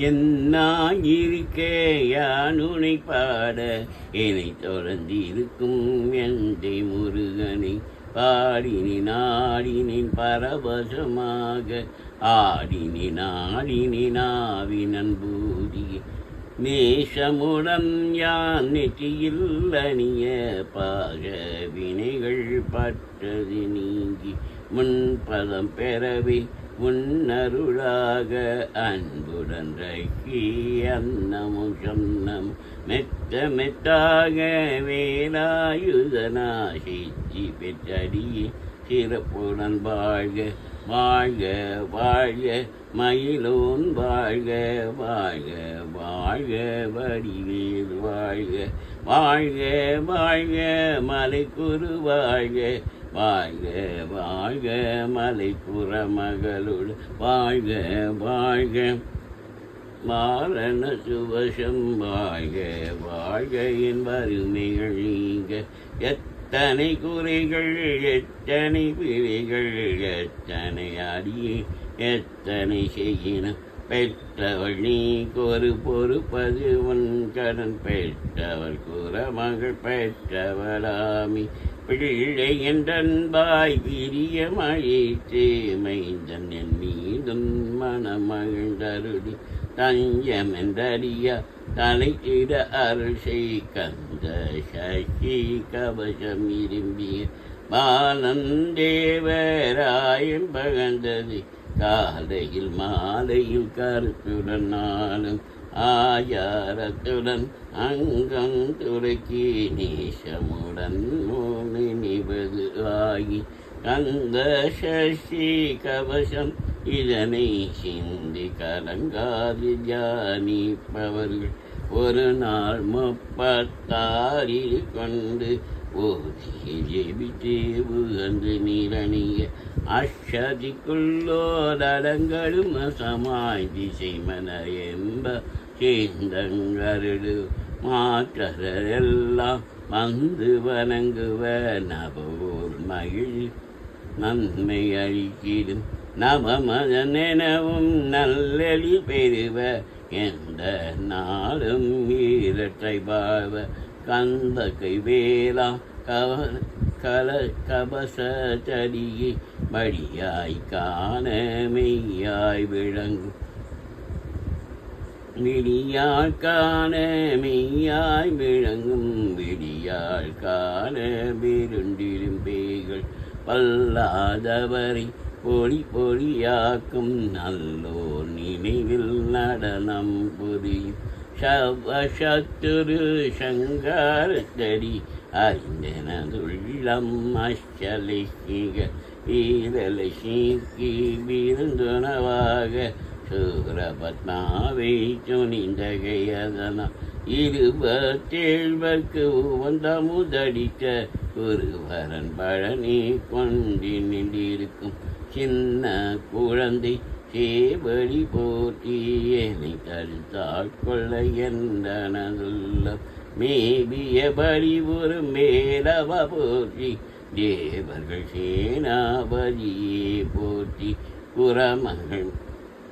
என்னாயிருக்க யானுனை பாட என்னை தொடர்ந்திருக்கும் எந்தை முருகனை பாடினேன் ஆடினேன் பரவசமாக ஆடினேன் ஆடினேன் ஆவினன் பூதிய நேசமுடன் யான் நெற்றியில் அணிய பாக வினைகள் பட்டது நீங்கி முன்பதம் பெறவே முன்னருளாக அன்புடன் ரக்கி அன்னமும் சொன்னம் மெத்த மெத்தாக வேலாயுதனா சித்தி பெற்றடியே சிறப்புடன் வாழ்க வாழ்க வாழ்க மயிலோன் வாழ்க வாழ்க வாழ்க வடிவேல் வாழ்க வாழ்க வாழ்க மலைக்குரு வாழ்க வாழ்க வாழ்க மலைப்புற மகளோடு வாழ்க வாழ்க மாரண சுவசம் வாழ்க வாழ்க என் வறுமைகள் நீங்க எத்தனை குறைகள் எத்தனை பிழைகள் எத்தனை அடியே எத்தனை செய்யினும் பெற்றவள் நீ ஒரு பொறுப்பது உன் கடன் பெற்றவள் குறமகள் பெற்றவளாமி பிள்ளை என்றன்பாய் பிரியமழித்தே மைந்தன் என் மீதும் மனமகிழ்ந்தருடி தஞ்சம் என்றறியா தலைத்திட அருசை கந்த சக்தி கவசம் இரும்பிய பாலன் தேவராயம் பகந்தது காலையில் மாலையில் கருத்துடன் நாளும் ஆயாரத்துடன் அங்கம் துறக்கி நேசமுடன் நினைவது ஆகி கந்த சசி கவசம் இதனை சிந்தி கலங்காது தியானிப்பவர்கள் ஒரு நாள் 36 கொண்டு ஓதி ஜெபித்து உகந்து நீரணிய அஷதிக்குள்ளோதடங்களும் அசமாய் திசை மன என்ப சேந்தங்கருடு மாற்றரெல்லாம் வந்து வணங்குவ நபோர் மகிழ் நன்மை அழிக்கிடும் நவமதனெனவும் நல்லெளி பெறுவ எந்த நாளும் ஈரட்டை பாவ கந்த கைவேலா கபச தடியை வழியாய் காண மெய்யாய் விளங்கும் விடியாள் காண மெய்யாய் விளங்கும் விடியாள் காண விருண்டிடும் பேய்கள் பல்லாதவரை பொலி பொலியாக்கும் நல்லோர் நினைவில் நடனம் புரியும் சவசத்துரு சங்காரத்தடி அறிந்தனதுள்ளம் அஷ்டலிங்க ஈரலை சீக்கி விருந்துணவாக சூரபத்மாவை துணிந்தகையதனா 27 உவந்த முதடித்த ஒருவரன் பழனி கொண்டி நின்றிருக்கும் சின்ன குழந்தை சேவடி போற்றி என்னை தடுத்தாள் கொள்ள என்றனதுள்ள மேபிய பலி ஒரு மேலவ போற்றி தேவர்கள் சேனாபதியே போற்றி புறமகள்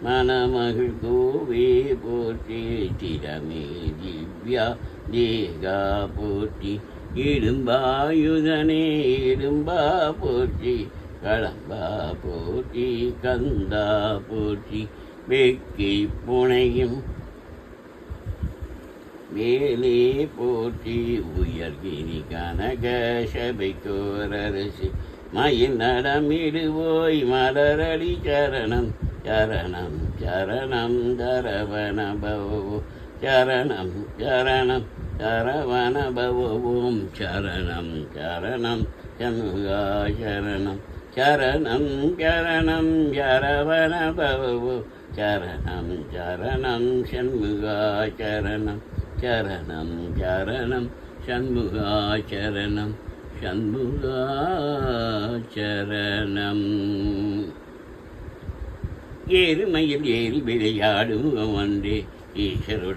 மணமகள் கோவே போற்றி திறமே திவ்யா தேகா போற்றி இடும்பாயுதனே இடும்பா போற்றி களம்பா போற்றி கந்தா போற்றி வெக்கை புனையும் வேலே போற்றி உயர்கிரி கனக சபைக்கோரரசு மயில் நடமிடுவோய் மலரடி சரணம் சரணம் சரணம் தரவண பவோ சரணம் சரணம் சரவண பவோம் சரணம் சரணம் சண்முகா சரணம் சரணம் சரணம் சரவண பவோ சரணம் சரணம் சண்முகா சரணம் சரணம் சரணம் சண்முகா சரணம் சண்முகா சரணம் ஏறுமையில் ஏறி விளையாடும் ஒன்றே ஈஸ்வருடன்